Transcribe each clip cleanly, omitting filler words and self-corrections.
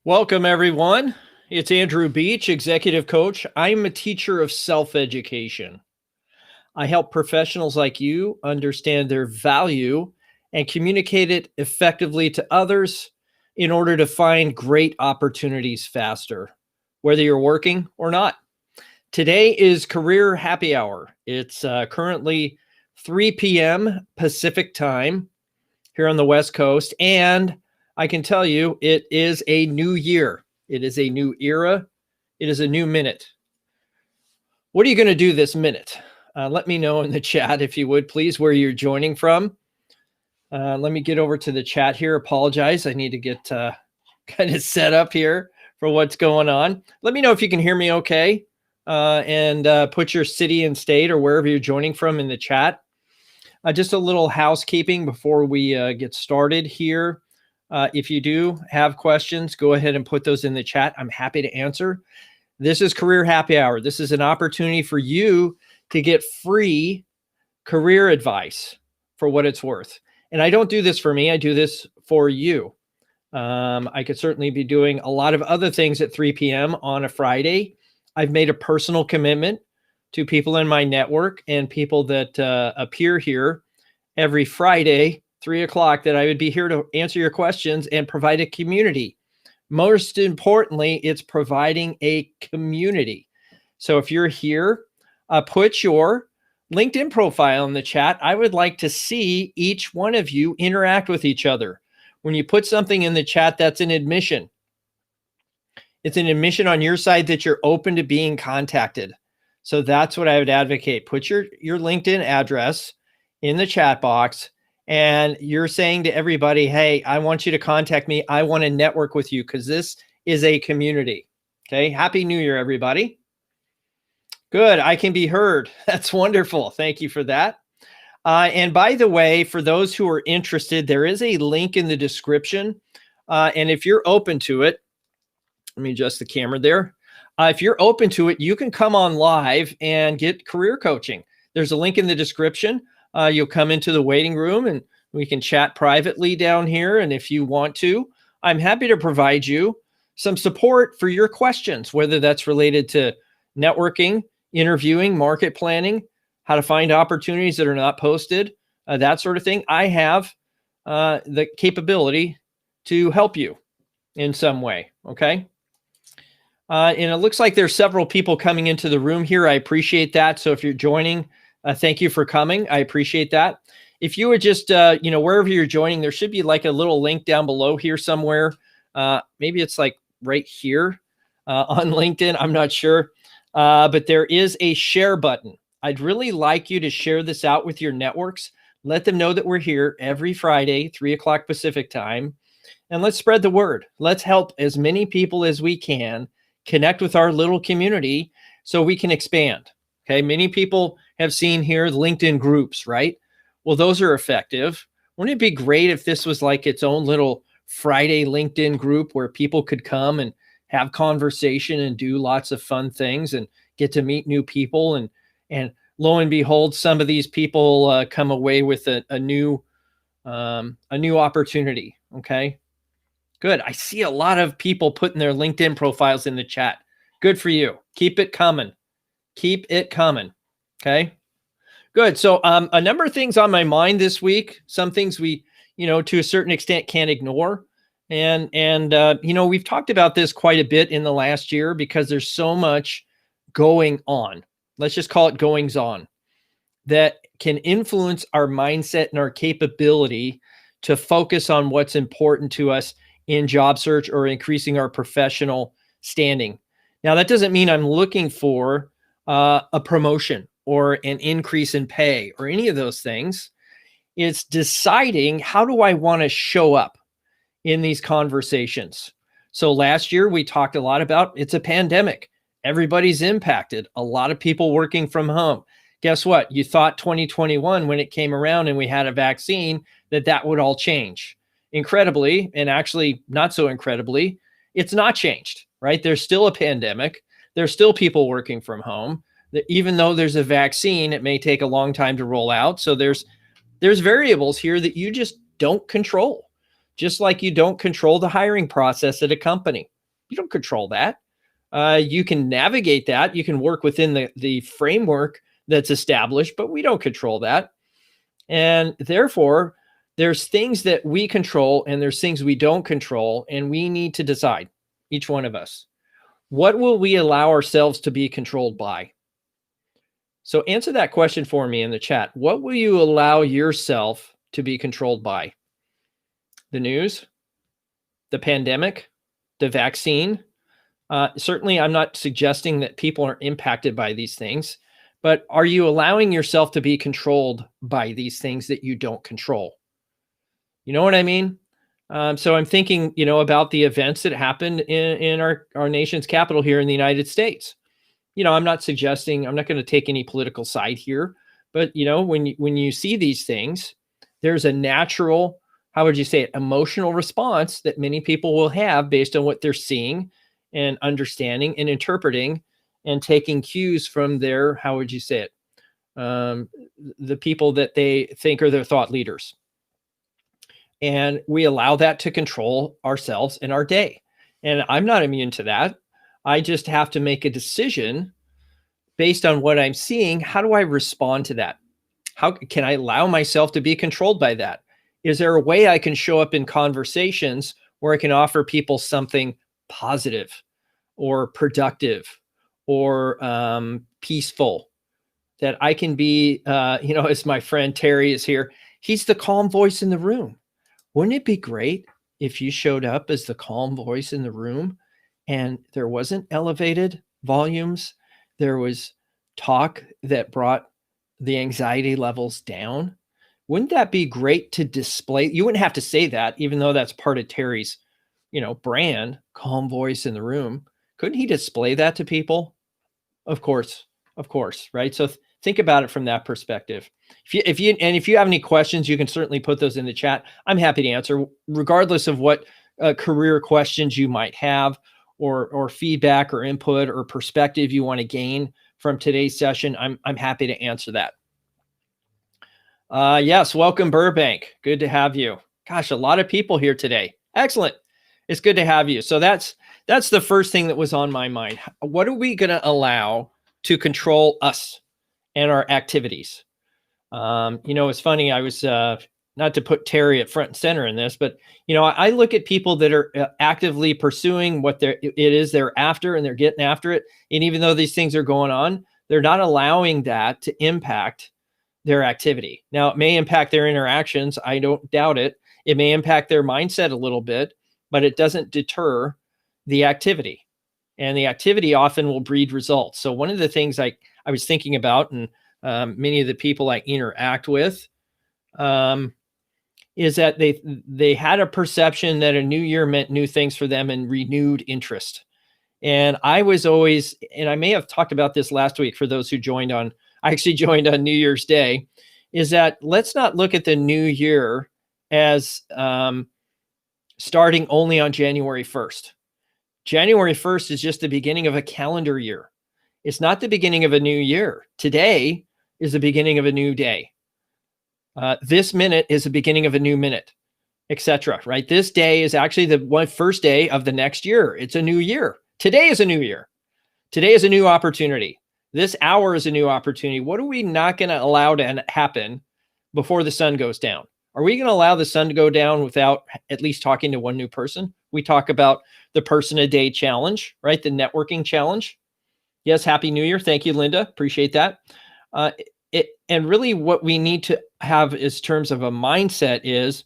Welcome, everyone. It's Andrew Beach, executive coach. I'm a teacher of self-education. I help professionals like you understand their value and communicate it effectively to others in order to find great opportunities faster, whether you're working or not. Today is Career Happy Hour. It's currently 3 p.m. Pacific time here on the West Coast, and I can tell you it is a new year. It is a new era. It is a new minute. What are you going to do this minute? Let me know in the chat, if you would, please, where you're joining from. Let me get over to the chat here. Apologize. I need to get kind of set up here for what's going on. Let me know if you can hear me okay, and put your city and state or wherever you're joining from in the chat. Just a little housekeeping before we get started here. If you do have questions, go ahead and put those in the chat. I'm happy to answer. This is Career Happy Hour. This is an opportunity for you to get free career advice for what it's worth. And I don't do this for me. I do this for you. I could certainly be doing a lot of other things at 3 p.m. on a Friday. I've made a personal commitment to people in my network and people that appear here every Friday, 3 o'clock, that I would be here to answer your questions and provide a community. Most importantly, it's providing a community. So if you're here, put your LinkedIn profile in the chat. I would like to see each one of you interact with each other. When you put something in the chat, that's an admission. It's an admission on your side that you're open to being contacted. So that's what I would advocate. Put your LinkedIn address in the chat box, and you're saying to everybody, hey, I want you to contact me. I want to network with you because this is a community. Okay. Happy New Year, everybody. Good. I can be heard. That's wonderful. Thank you for that. And by the way, for those who are interested, there is a link in the description. And if you're open to it, let me adjust the camera there. If you're open to it, you can come on live and get career coaching. There's a link in the description. You'll come into the waiting room and we can chat privately down here. And if you want to, I'm happy to provide you some support for your questions, whether that's related to networking, interviewing, market planning, how to find opportunities that are not posted, that sort of thing. I have the capability to help you in some way. Okay. And it looks like there's several people coming into the room here. I appreciate that. So if you're joining, thank you for coming. I appreciate that. If you would just, wherever you're joining, there should be like a little link down below here somewhere. Maybe it's like right here on LinkedIn. I'm not sure. But there is a share button. I'd really like you to share this out with your networks. Let them know that we're here every Friday, 3 o'clock Pacific time. And let's spread the word. Let's help as many people as we can connect with our little community so we can expand. Okay, many people have seen here LinkedIn groups, right? Well, those are effective. Wouldn't it be great if this was like its own little Friday LinkedIn group where people could come and have conversation and do lots of fun things and get to meet new people, and lo and behold, some of these people come away with a new opportunity. Okay, good. I see a lot of people putting their LinkedIn profiles in the chat. Good for you. Keep it coming. Keep it coming. Okay, good. So a number of things on my mind this week, some things we, to a certain extent can't ignore. And we've talked about this quite a bit in the last year because there's so much going on. Let's just call it goings on that can influence our mindset and our capability to focus on what's important to us in job search or increasing our professional standing. Now, that doesn't mean I'm looking for a promotion or an increase in pay or any of those things. It's deciding, how do I want to show up in these conversations? So last year we talked a lot about, it's a pandemic. Everybody's impacted. A lot of people working from home. Guess what? You thought 2021, when it came around and we had a vaccine, that would all change. Incredibly, and actually not so incredibly, it's not changed, right? There's still a pandemic. There's still people working from home. Even though there's a vaccine, it may take a long time to roll out. So there's variables here that you just don't control, just like you don't control the hiring process at a company. You don't control that. You can navigate that. You can work within the framework that's established, but we don't control that. And therefore, there's things that we control and there's things we don't control. And we need to decide, each one of us, what will we allow ourselves to be controlled by? So answer that question for me in the chat. What will you allow yourself to be controlled by? The news, the pandemic, the vaccine? Certainly, I'm not suggesting that people are impacted by these things, but are you allowing yourself to be controlled by these things that you don't control? You know what I mean? So I'm thinking, about the events that happened in our nation's capital here in the United States. I'm not suggesting, I'm not going to take any political side here, but when you see these things, there's a natural, how would you say it, emotional response that many people will have based on what they're seeing and understanding and interpreting and taking cues from their, how would you say it, the people that they think are their thought leaders. And we allow that to control ourselves and our day. And I'm not immune to that. I just have to make a decision based on what I'm seeing. How do I respond to that? How can I allow myself to be controlled by that? Is there a way I can show up in conversations where I can offer people something positive or productive or peaceful, that I can be, as my friend Terry is here, he's the calm voice in the room. Wouldn't it be great if you showed up as the calm voice in the room and there wasn't elevated volumes, there was talk that brought the anxiety levels down? Wouldn't that be great to display? You wouldn't have to say that, even though that's part of Terry's, brand, calm voice in the room. Couldn't he display that to people? Of course, right? So think about it from that perspective. If you have any questions, you can certainly put those in the chat. I'm happy to answer, regardless of what career questions you might have, or feedback or input or perspective you want to gain from today's session. I'm happy to answer that. Yes, welcome Burbank. Good to have you. Gosh, a lot of people here today. Excellent. It's good to have you. So that's the first thing that was on my mind. What are we going to allow to control us and our activities? It's funny. I was not to put Terry at front and center in this, but I look at people that are actively pursuing what it is they're after, and they're getting after it. And even though these things are going on, they're not allowing that to impact their activity. Now, it may impact their interactions. I don't doubt it. It may impact their mindset a little bit, but it doesn't deter the activity. And the activity often will breed results. So one of the things I was thinking about, and many of the people I interact with, is that they had a perception that a new year meant new things for them and renewed interest. And I was always, and I may have talked about this last week for those who I actually joined on New Year's Day, is that let's not look at the new year as starting only on January 1st. January 1st is just the beginning of a calendar year. It's not the beginning of a new year. Today is the beginning of a new day. This minute is the beginning of a new minute, etc. Right? This day is actually the first day of the next year. It's a new year. Today is a new year. Today is a new opportunity. This hour is a new opportunity. What are we not going to allow to happen before the sun goes down? Are we going to allow the sun to go down without at least talking to one new person? We talk about the person a day challenge, right? The networking challenge. Yes, Happy New Year. Thank you, Linda. Appreciate that. And really what we need to have as terms of a mindset is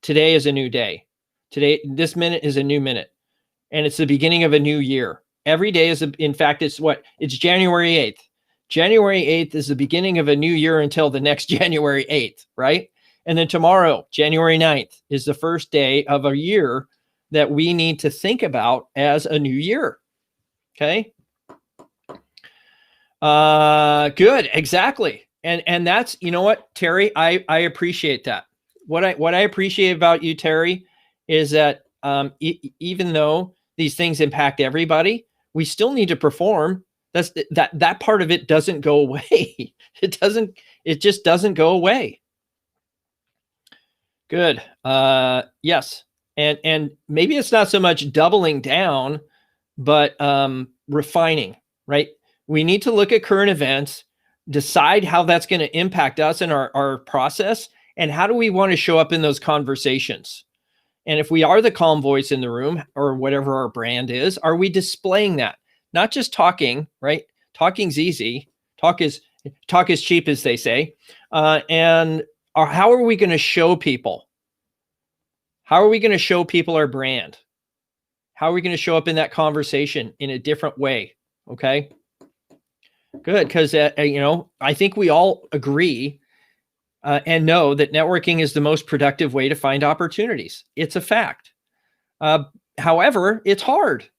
today is a new day. Today, this minute is a new minute. And it's the beginning of a new year. Every day is, in fact, it's January 8th. January 8th is the beginning of a new year until the next January 8th, right? And then tomorrow, January 9th, is the first day of a year that we need to think about as a new year. Okay. Good. Exactly. And that's, you know what, Terry, I appreciate that. What I appreciate about you, Terry, is that even though these things impact everybody, we still need to perform. That part of it doesn't go away. It just doesn't go away. Good. Yes. And maybe it's not so much doubling down but refining, right? We need to look at current events, decide how that's going to impact us and our process, and how do we want to show up in those conversations. And if we are the calm voice in the room or whatever our brand is, are we displaying that? Not just talking, right? Talking's easy. Talk is cheap, as they say. How are we going to show people? How are we going to show people our brand? How are we going to show up in that conversation in a different way? Okay, good. Because, I think we all agree and know that networking is the most productive way to find opportunities. It's a fact. However, it's hard.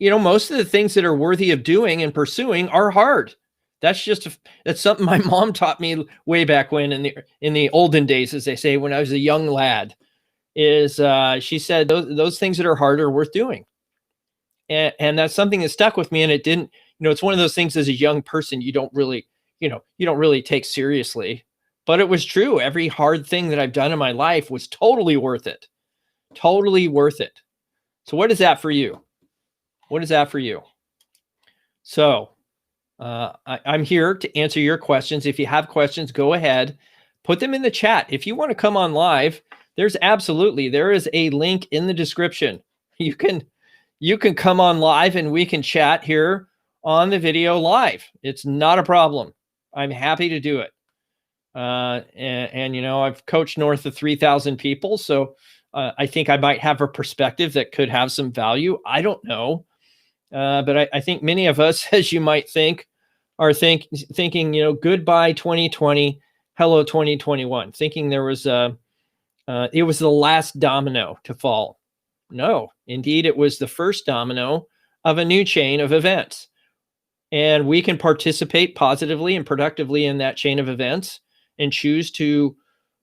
Most of the things that are worthy of doing and pursuing are hard. That's something my mom taught me way back when in the olden days, as they say, when I was a young lad. She said those things that are hard are worth doing, and that's something that stuck with me. And it didn't. It's one of those things as a young person you don't really take seriously. But it was true. Every hard thing that I've done in my life was totally worth it. Totally worth it. So what is that for you? What is that for you? So I'm here to answer your questions. If you have questions, go ahead. Put them in the chat. If you want to come on live, there is a link in the description. You can come on live and we can chat here on the video live. It's not a problem. I'm happy to do it. I've coached north of 3,000 people. So I think I might have a perspective that could have some value. I don't know. But I think many of us, as you might think, are thinking, goodbye 2020, hello 2021, thinking there was it was the last domino to fall. No, indeed, it was the first domino of a new chain of events. And we can participate positively and productively in that chain of events and choose to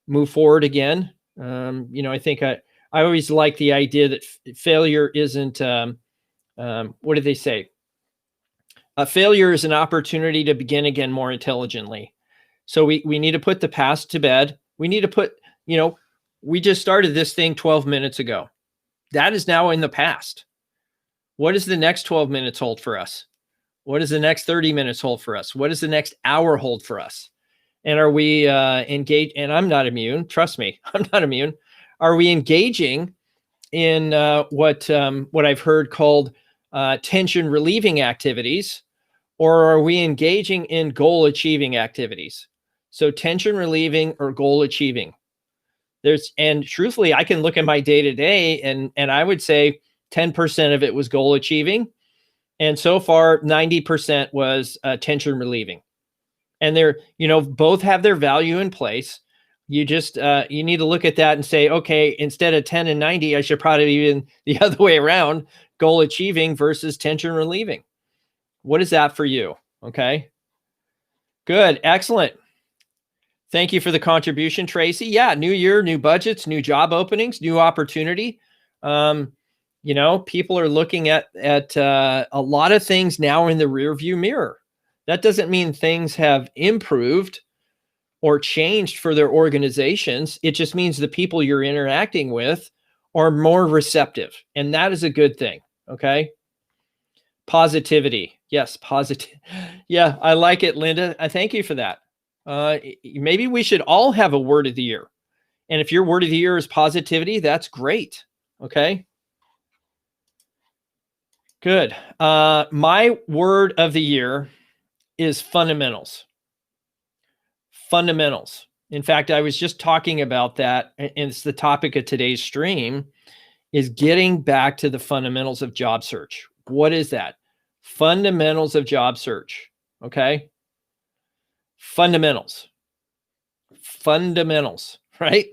move forward again. I think I always like the idea that failure isn't, what do they say? Failure is an opportunity to begin again more intelligently. So we need to put the past to bed. We need to put, we just started this thing 12 minutes ago. That is now in the past. What does the next 12 minutes hold for us? What does the next 30 minutes hold for us? What does the next hour hold for us? And are we engaged? And I'm not immune. Trust me, I'm not immune. Are we engaging in what I've heard called tension relieving activities, or are we engaging in goal achieving activities? So tension relieving or goal achieving. And truthfully, I can look at my day to day, and I would say 10% of it was goal achieving, and so far 90% was tension relieving. And they're, both have their value in place. You just, you need to look at that and say, okay, instead of 10 and 90, I should probably be in the other way around, goal achieving versus tension relieving. What is that for you? Okay. Good. Excellent. Thank you for the contribution, Tracy. Yeah. New year, new budgets, new job openings, new opportunity. People are looking at a lot of things now in the rear view mirror. That doesn't mean things have improved or changed for their organizations. It just means the people you're interacting with are more receptive. And that is a good thing. Okay. Positivity. Yes. Positive. Yeah. I like it, Linda. I thank you for that. Maybe we should all have a word of the year. And if your word of the year is positivity, that's great. Okay. Good. My word of the year is fundamentals. Fundamentals. In fact, I was just talking about that, and it's the topic of today's stream, is getting back to the fundamentals of job search. What is that? Fundamentals of job search. Okay. Fundamentals, right?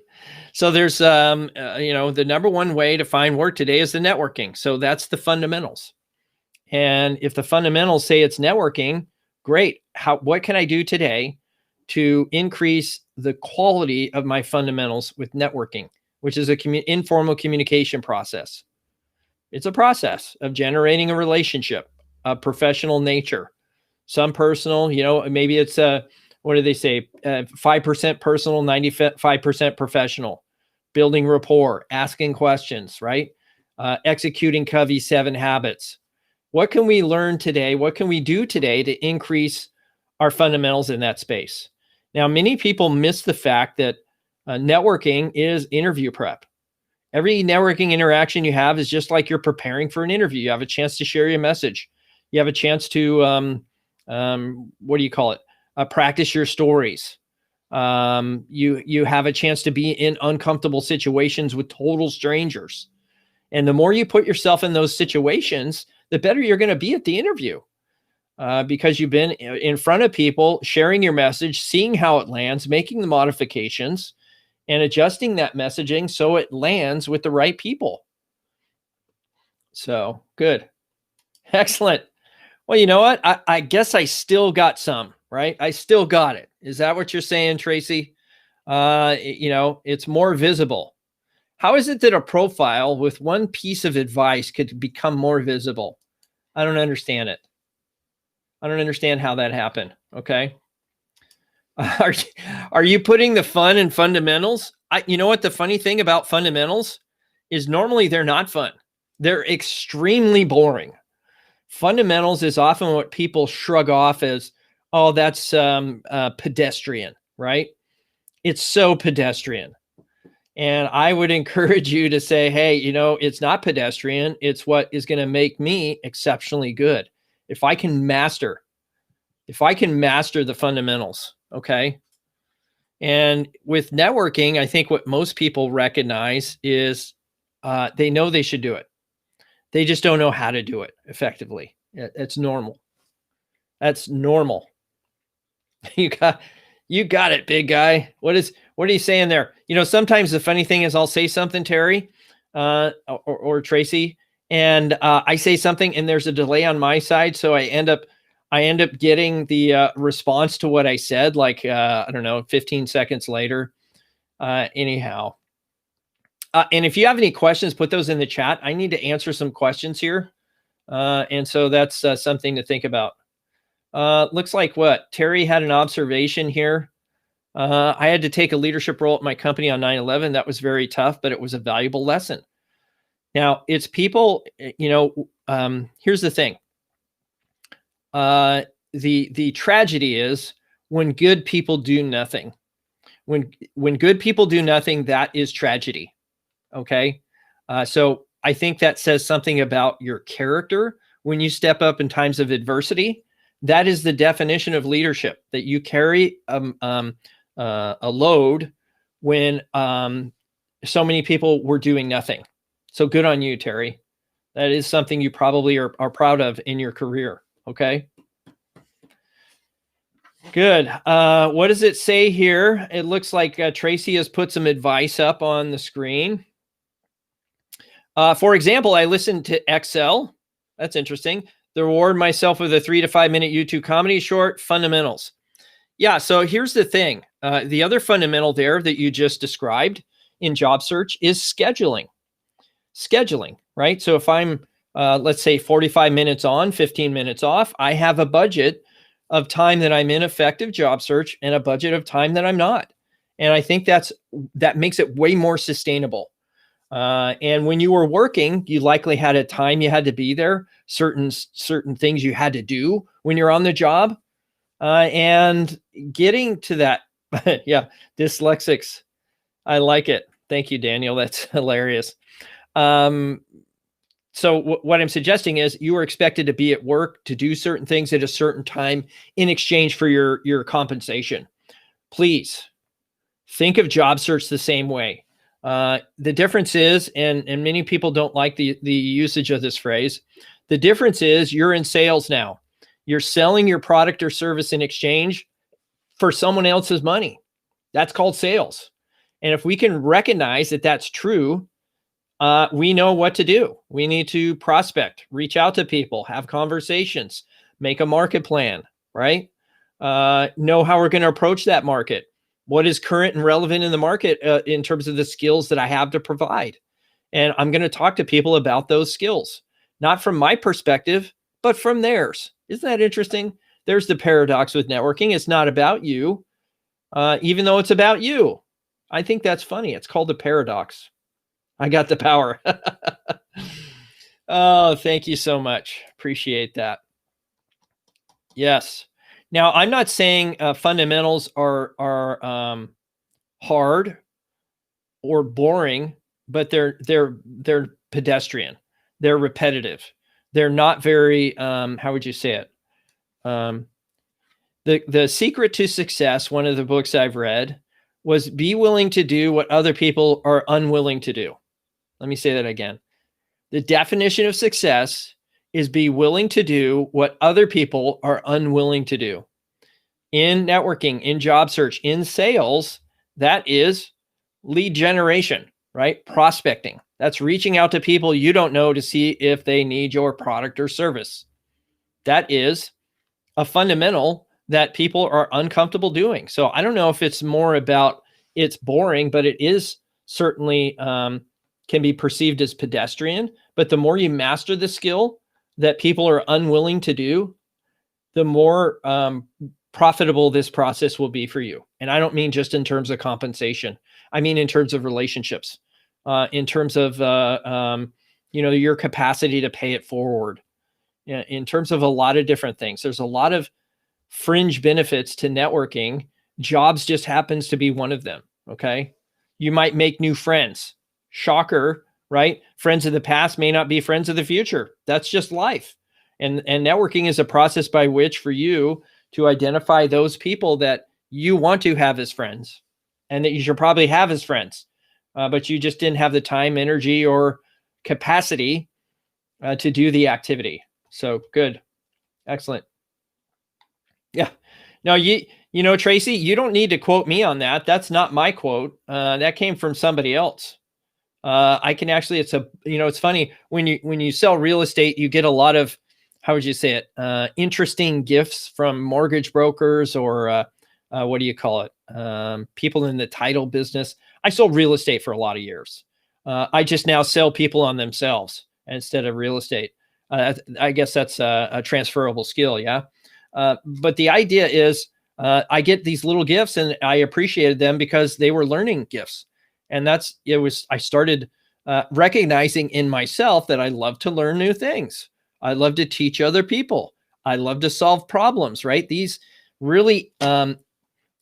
So there's, the number one way to find work today is the networking. So that's the fundamentals. And if the fundamentals say it's networking, great. What can I do today to increase the quality of my fundamentals with networking, which is an informal communication process? It's a process of generating a relationship, a professional nature, some personal, maybe it's what do they say? 5% personal, 95% professional, building rapport, asking questions, right? Executing Covey's 7 habits, What can we learn today? What can we do today to increase our fundamentals in that space? Now, many people miss the fact that networking is interview prep. Every networking interaction you have is just like you're preparing for an interview. You have a chance to share your message. You have a chance to, what do you call it? Practice your stories. You have a chance to be in uncomfortable situations with total strangers. And the more you put yourself in those situations, the better you're going to be at the interview, because you've been in front of people, sharing your message, seeing how it lands, making the modifications, and adjusting that messaging so it lands with the right people. So good. Excellent. Well, you know what? I guess I still got some, right? I still got it. Is that what you're saying, Tracy? It's more visible. How is it that a profile with one piece of advice could become more visible? I don't understand it. I don't understand how that happened. Okay. Are you putting the fun in fundamentals? You know what the funny thing about fundamentals is, normally they're not fun. They're extremely boring. Fundamentals is often what people shrug off as, oh, that's pedestrian, right? It's so pedestrian. And I would encourage you to say, hey, it's not pedestrian. It's what is going to make me exceptionally good. If I can master the fundamentals, okay? And with networking, I think what most people recognize is they know they should do it. They just don't know how to do it effectively. It's normal. That's normal. You got it, big guy. What are you saying there? Sometimes the funny thing is I'll say something, Terry, or Tracy, and I say something and there's a delay on my side. So I end up getting the response to what I said, like, I don't know, 15 seconds later. Anyhow. And if you have any questions, put those in the chat. I need to answer some questions here. And so that's something to think about. Looks like what? Terry had an observation here. I had to take a leadership role at my company on 9/11. That was very tough, but it was a valuable lesson. Now, it's people, here's the thing. The tragedy is when good people do nothing. When good people do nothing, that is tragedy. Okay. So I think that says something about your character. When you step up in times of adversity, that is the definition of leadership, that you carry a load when so many people were doing nothing. So good on you, Terry. That is something you probably are proud of in your career. Okay. Good. What does it say here? It looks like Tracy has put some advice up on the screen. For example, I listened to Excel. That's interesting. The reward myself with a 3 to 5 minute YouTube comedy short, fundamentals. Yeah. So here's the thing. The other fundamental there that you just described in job search is scheduling. Scheduling, right? So if I'm, let's say 45 minutes on, 15 minutes off, I have a budget of time that I'm in effective job search and a budget of time that I'm not. And I think that makes it way more sustainable. And when you were working, you likely had a time you had to be there, certain things you had to do when you're on the job, and getting to that. Yeah. Dyslexics. I like it. Thank you, Daniel. That's hilarious. So what I'm suggesting is you are expected to be at work to do certain things at a certain time in exchange for your compensation. Please think of job search the same way. The difference is, and many people don't like the usage of this phrase. The difference is you're in sales now. You're selling your product or service in exchange for someone else's money. That's called sales. And if we can recognize that that's true, we know what to do. We need to prospect, reach out to people, have conversations, make a market plan, right? Know how we're going to approach that market. What is current and relevant in the market in terms of the skills that I have to provide. And I'm going to talk to people about those skills, not from my perspective, but from theirs. Isn't that interesting? There's the paradox with networking. It's not about you, even though it's about you. I think that's funny. It's called the paradox. I got the power. Oh, thank you so much. Appreciate that. Yes. Now, I'm not saying fundamentals are hard or boring, but they're pedestrian. They're repetitive. They're not very how would you say it? Um, the secret to success, one of the books I've read, was be willing to do what other people are unwilling to do. Let me say that again. The definition of success is be willing to do what other people are unwilling to do. In networking, in job search, in sales, that is lead generation, right? Prospecting. That's reaching out to people you don't know to see if they need your product or service. That is a fundamental that people are uncomfortable doing. So I don't know if it's more about it's boring, but it is certainly can be perceived as pedestrian. But the more you master the skill that people are unwilling to do, the more profitable this process will be for you. And I don't mean just in terms of compensation. I mean in terms of relationships, in terms of your capacity to pay it forward, in terms of a lot of different things. There's a lot of fringe benefits to networking. Jobs just happens to be one of them. Okay. You might make new friends. Shocker, right? Friends of the past may not be friends of the future. That's just life. And networking is a process by which for you to identify those people that you want to have as friends and that you should probably have as friends, but you just didn't have the time, energy, or capacity to do the activity. So good. Excellent. Yeah. No, Tracy, you don't need to quote me on that. That's not my quote. That came from somebody else. I can actually, it's funny when you sell real estate, you get a lot of, how would you say it? Interesting gifts from mortgage brokers or what do you call it? People in the title business. I sold real estate for a lot of years. I just now sell people on themselves instead of real estate. I guess that's a transferable skill. Yeah. But the idea is I get these little gifts and I appreciated them because they were learning gifts. And I started recognizing in myself that I love to learn new things. I love to teach other people. I love to solve problems, right? These really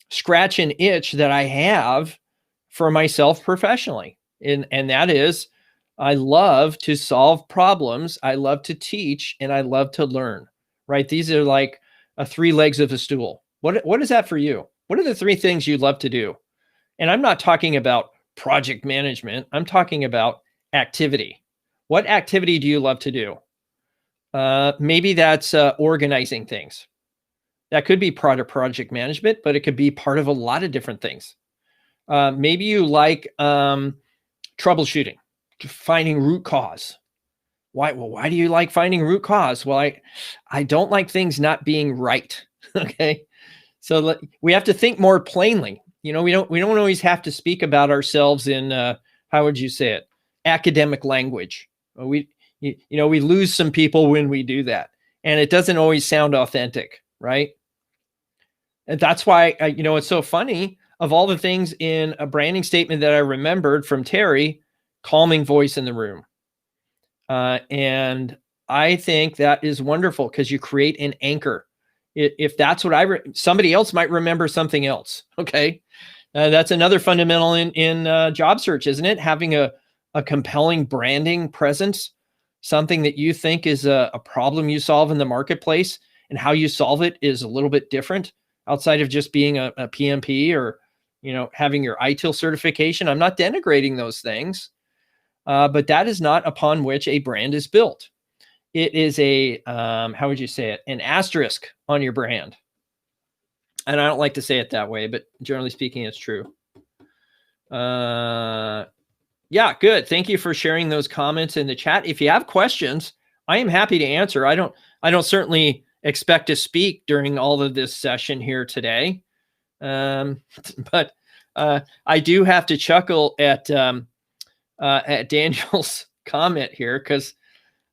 scratch an itch that I have for myself professionally. And that is, I love to solve problems. I love to teach and I love to learn, right? These are like three legs of a stool. What is that for you? What are the three things you love to do? And I'm not talking about project management. I'm talking about activity. What activity do you love to do? Maybe that's organizing things. That could be part of project management, but it could be part of a lot of different things. Maybe you like troubleshooting, finding root cause. Why? Well, why do you like finding root cause? Well, I don't like things not being right. Okay. So we have to think more plainly. We don't always have to speak about ourselves in how would you say it? Academic language. We lose some people when we do that, and it doesn't always sound authentic, right? And that's why it's so funny. Of all the things in a branding statement that I remembered from Terry, calming voice in the room, and I think that is wonderful because you create an anchor. If that's what somebody else might remember something else. Okay. That's another fundamental in job search, isn't it? Having a compelling branding presence, something that you think is a problem you solve in the marketplace, and how you solve it is a little bit different outside of just being a PMP or, having your ITIL certification. I'm not denigrating those things, but that is not upon which a brand is built. It is how would you say it? An asterisk on your brand. And I don't like to say it that way, but generally speaking, it's true. Yeah, good. Thank you for sharing those comments in the chat. If you have questions, I am happy to answer. I don't certainly expect to speak during all of this session here today. But I do have to chuckle at Daniel's comment here because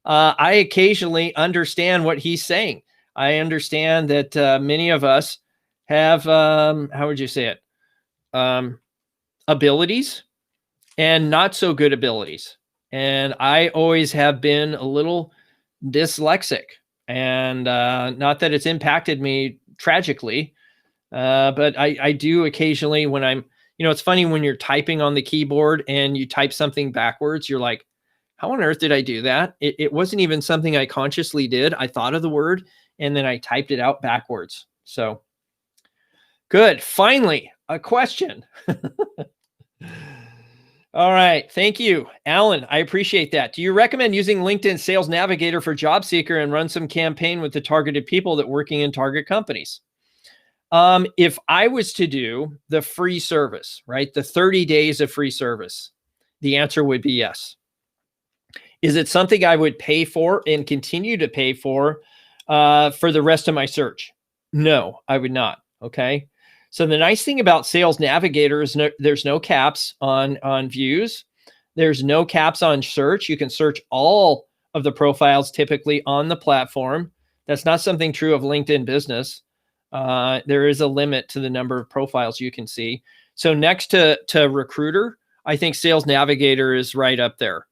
I occasionally understand what he's saying. I understand that many of us have, how would you say it? Abilities and not so good abilities. And I always have been a little dyslexic, and not that it's impacted me tragically, but I do occasionally when I'm, it's funny when you're typing on the keyboard and you type something backwards, you're like, how on earth did I do that? It wasn't even something I consciously did. I thought of the word and then I typed it out backwards. So good. Finally, a question. All right. Thank you, Alan. I appreciate that. Do you recommend using LinkedIn Sales Navigator for job seeker and run some campaign with the targeted people that working in target companies? If I was to do the free service, right, the 30 days of free service, the answer would be yes. Is it something I would pay for and continue to pay for the rest of my search? No, I would not. Okay. So the nice thing about Sales Navigator is there's no caps on views. There's no caps on search. You can search all of the profiles typically on the platform. That's not something true of LinkedIn Business. There is a limit to the number of profiles you can see. So next to Recruiter, I think Sales Navigator is right up there.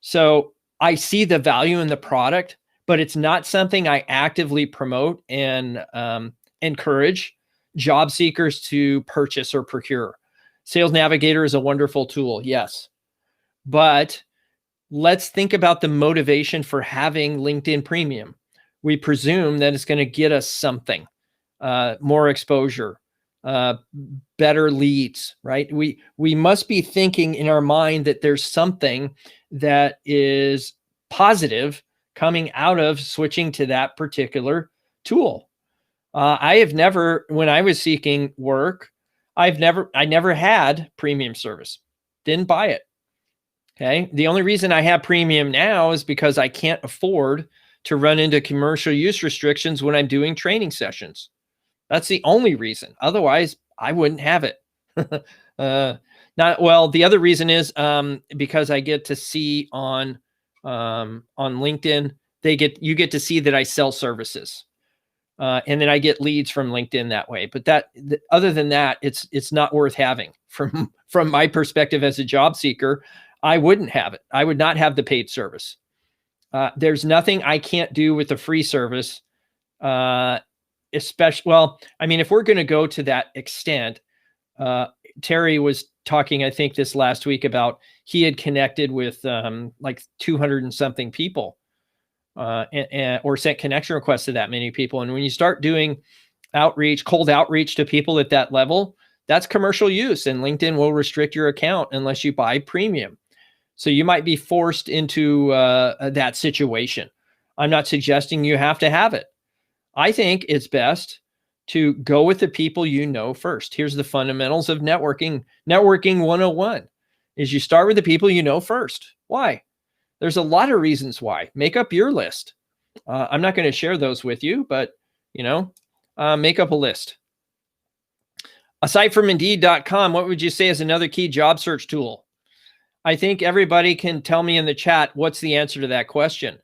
So I see the value in the product, but it's not something I actively promote and encourage job seekers to purchase or procure. Sales Navigator is a wonderful tool, yes. But let's think about the motivation for having LinkedIn Premium. We presume that it's going to get us something, more exposure, better leads, right? We must be thinking in our mind that there's something that is positive coming out of switching to that particular tool. I have never, when I was seeking work, I never had premium service, didn't buy it. Okay. The only reason I have premium now is because I can't afford to run into commercial use restrictions when I'm doing training sessions. That's the only reason. Otherwise, I wouldn't have it. The other reason is because I get to see on LinkedIn, you get to see that I sell services. And then I get leads from LinkedIn that way. But other than that, it's not worth having. From my perspective as a job seeker, I wouldn't have it. I would not have the paid service. There's nothing I can't do with the free service. If we're going to go to that extent, Terry was talking, I think this last week, about he had connected with like 200 and something people. Or sent connection requests to that many people. And when you start doing cold outreach to people at that level, that's commercial use, and LinkedIn will restrict your account unless you buy premium. So you might be forced into that situation. I'm not suggesting you have to have it. I think it's best to go with the people you know first. Here's the fundamentals of networking. Networking 101 is you start with the people you know first. Why? There's a lot of reasons why. Make up your list. I'm not going to share those with you, but make up a list. Aside from Indeed.com, what would you say is another key job search tool? I think everybody can tell me in the chat what's the answer to that question.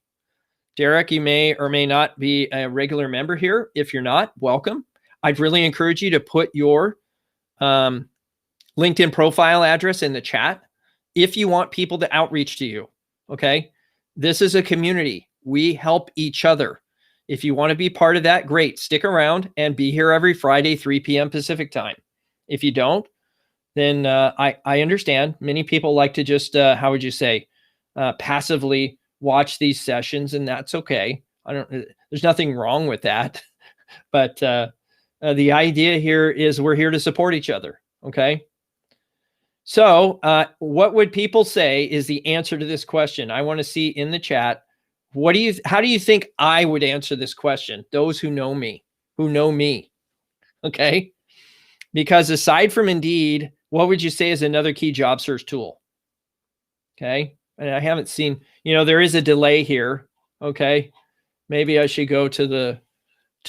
Derek, you may or may not be a regular member here. If you're not, welcome. I'd really encourage you to put your LinkedIn profile address in the chat if you want people to outreach to you. Okay. This is a community. We help each other. If you want to be part of that, great. Stick around and be here every Friday, 3 p.m. Pacific time. If you don't, then I understand. Many people like to just, passively watch these sessions, and that's okay. There's nothing wrong with that. But the idea here is we're here to support each other. Okay. So what would people say is the answer to this question? I want to see in the chat. How do you think I would answer this question? Those who know me. Okay. Because aside from Indeed, what would you say is another key job search tool? Okay. And I haven't seen, there is a delay here. Okay. Maybe I should go to the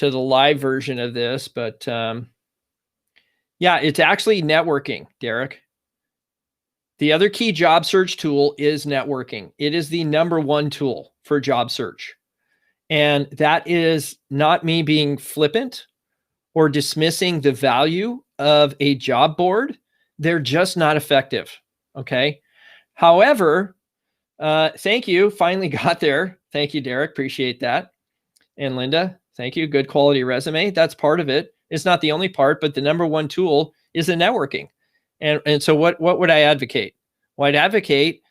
live version of this, but it's actually networking, Derek. The other key job search tool is networking. It is the number one tool for job search. And that is not me being flippant or dismissing the value of a job board. They're just not effective. Okay. However, thank you. Finally got there. Thank you, Derek. Appreciate that. And Linda, thank you. Good quality resume. That's part of it. It's not the only part, but the number one tool is the networking. And so what would I advocate? Well, I'd advocate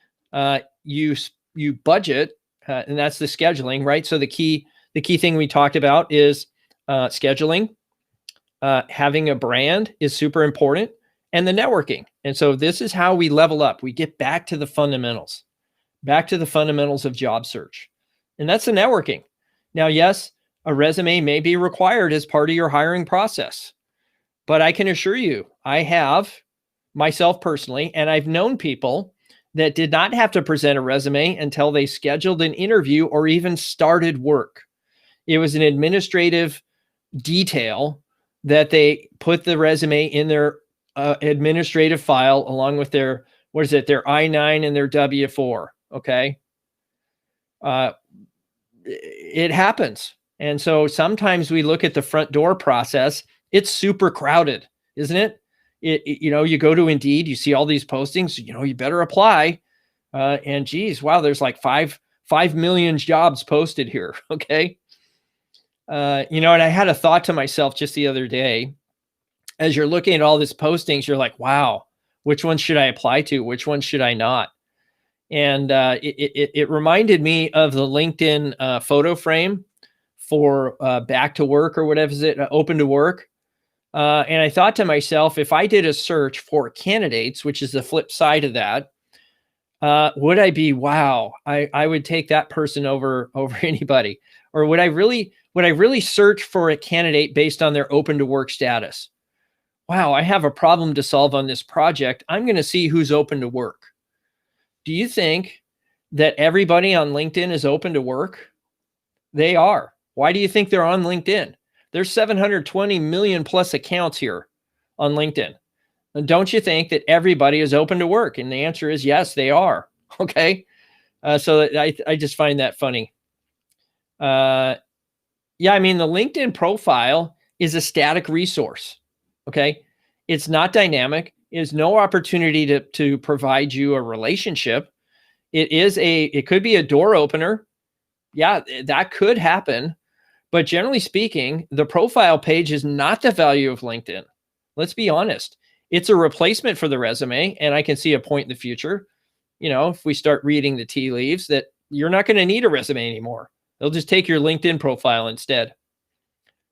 you budget, and that's the scheduling, right? So the key thing we talked about is scheduling. Having a brand is super important, and the networking. And so this is how we level up. We get back to the fundamentals of job search. And that's the networking. Now, yes, a resume may be required as part of your hiring process, but I can assure you, I have myself personally, and I've known people that did not have to present a resume until they scheduled an interview or even started work. It was an administrative detail that they put the resume in their administrative file along with their, their I-9 and their W-4. Okay. It happens. And so sometimes we look at the front door process. It's super crowded, isn't it? You go to Indeed, you see all these postings, you better apply. And geez, wow, there's like 5 million jobs posted here. Okay. And I had a thought to myself just the other day, as you're looking at all these postings, you're like, wow, which one should I apply to? Which one should I not? And it reminded me of the LinkedIn photo frame for back to work, or whatever is it, open to work. And I thought to myself, if I did a search for candidates, which is the flip side of that, would I be, wow, I would take that person over anybody? Or would I really search for a candidate based on their open to work status? Wow, I have a problem to solve on this project. I'm going to see who's open to work. Do you think that everybody on LinkedIn is open to work? They are. Why do you think they're on LinkedIn? There's 720 million plus accounts here on LinkedIn. And don't you think that everybody is open to work? And the answer is yes, they are. Okay. So I just find that funny. The LinkedIn profile is a static resource. Okay. It's not dynamic. It's no opportunity to provide you a relationship. It could be a door opener. Yeah, that could happen. But generally speaking, the profile page is not the value of LinkedIn. Let's be honest. It's a replacement for the resume. And I can see a point in the future, if we start reading the tea leaves, that you're not going to need a resume anymore. They'll just take your LinkedIn profile instead.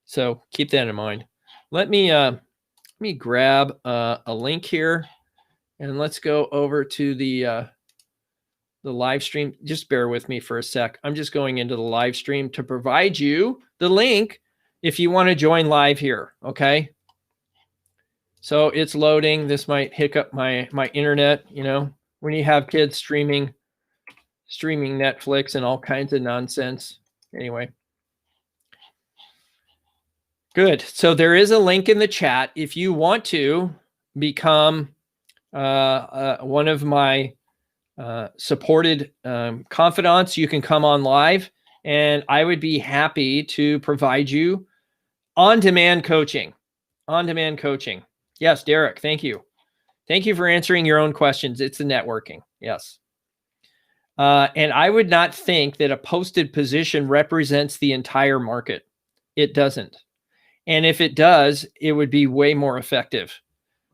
So keep that in mind. Let me grab a link here, and let's go over to the live stream. Just bear with me for a sec. I'm just going into the live stream to provide you the link if you want to join live here. Okay. So it's loading. This might hiccup my internet, when you have kids streaming Netflix and all kinds of nonsense. Anyway. Good. So there is a link in the chat. If you want to become one of my supported confidants, you can come on live, and I would be happy to provide you on-demand coaching. On-demand coaching. Yes, Derek, thank you. Thank you for answering your own questions. It's the networking. Yes. And I would not think that a posted position represents the entire market. It doesn't. And if it does, it would be way more effective.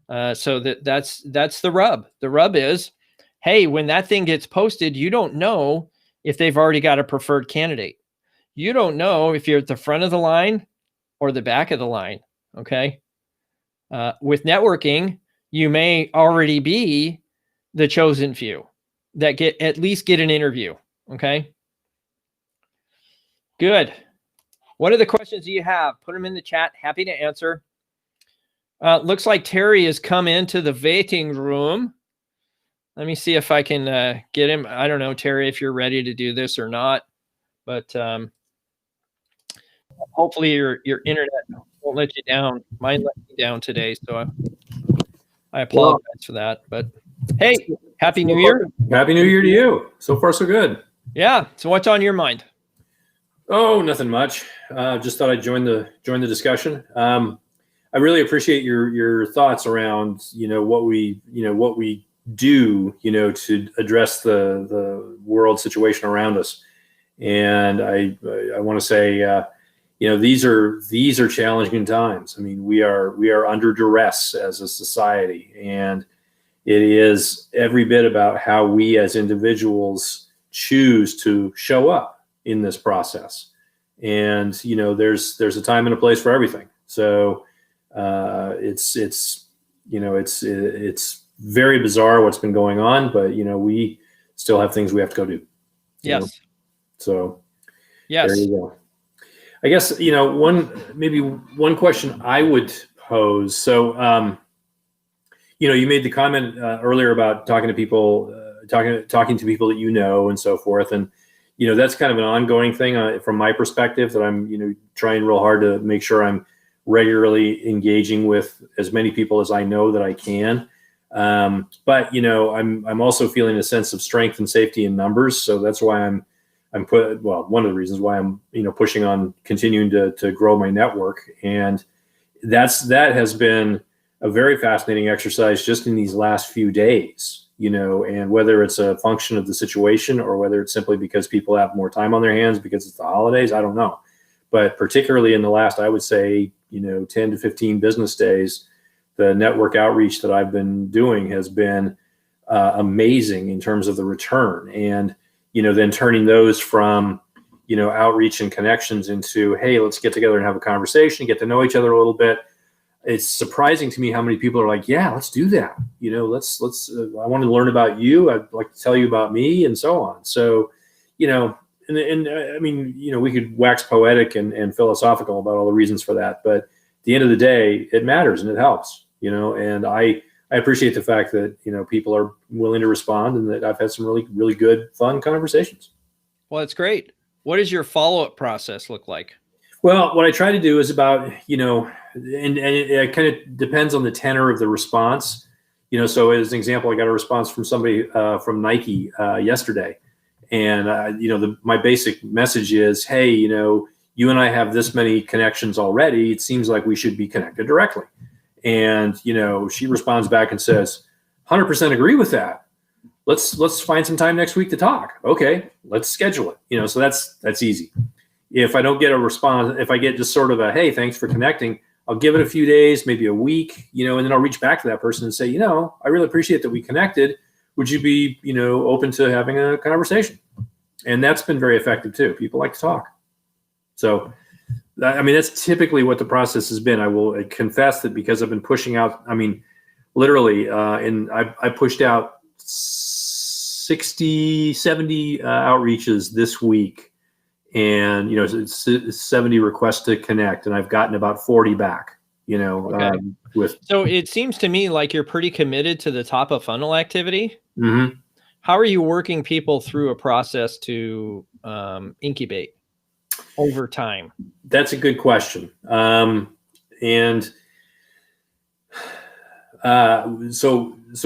So that's the rub. The rub is, hey, when that thing gets posted, you don't know if they've already got a preferred candidate. You don't know if you're at the front of the line or the back of the line. Okay. With networking, you may already be the chosen few that at least get an interview. Okay. Good. What are the questions you have? Put them in the chat. Happy to answer. Looks like Terry has come into the waiting room. Let me see if I can get him. I don't know, Terry, if you're ready to do this or not, but hopefully your internet won't let you down. Mine let me down today, so I apologize for that. But hey, Happy New Year. Happy New Year to you. So far, so good. Yeah. So what's on your mind? Oh, nothing much. Just thought I'd join the discussion. I really appreciate your thoughts around what we do, to address the world situation around us. And I want to say, these are challenging times. I mean, we are under duress as a society, and it is every bit about how we as individuals choose to show up in this process. And there's a time and a place for everything. So it's very bizarre what's been going on, but we still have things we have to go do. Yes. So yes. There you go. I guess one question I would pose. So you made the comment earlier about talking to people, talking to people that and so forth, and that's kind of an ongoing thing from my perspective, that I'm trying real hard to make sure I'm regularly engaging with as many people as I know that I can. But I'm also feeling a sense of strength and safety in numbers, so that's why one of the reasons why I'm pushing on continuing to grow my network, and that has been a very fascinating exercise just in these last few days, and whether it's a function of the situation or whether it's simply because people have more time on their hands because it's the holidays, I don't know. But particularly in the last, I would say, 10 to 15 business days, the network outreach that I've been doing has been amazing in terms of the return. And, then turning those from, outreach and connections into, hey, let's get together and have a conversation, get to know each other a little bit. It's surprising to me how many people are like, yeah, let's do that. Let's I want to learn about you. I'd like to tell you about me, and so on. So, and I mean, we could wax poetic and philosophical about all the reasons for that, but at the end of the day, it matters and it helps, and I appreciate the fact that, people are willing to respond, and that I've had some really, really good, fun conversations. Well, that's great. What does your follow-up process look like? Well, what I try to do is about, and it kind of depends on the tenor of the response, so as an example, I got a response from somebody from Nike yesterday. And, my basic message is, hey, you and I have this many connections already. It seems like we should be connected directly. And, she responds back and says, 100% agree with that. Let's find some time next week to talk. Okay, let's schedule it. So that's easy. If I don't get a response, if I get just sort of a, hey, thanks for connecting, I'll give it a few days, maybe a week, and then I'll reach back to that person and say, I really appreciate that we connected. Would you be, open to having a conversation? And that's been very effective too. People like to talk. So, that's typically what the process has been. I will confess that because I've been pushing out, literally, and I pushed out 60, 70 outreaches this week, and, it's 70 requests to connect, and I've gotten about 40 back. Okay. So it seems to me like you're pretty committed to the top of funnel activity. Mm-hmm. How are you working people through a process to incubate over time? That's a good question. So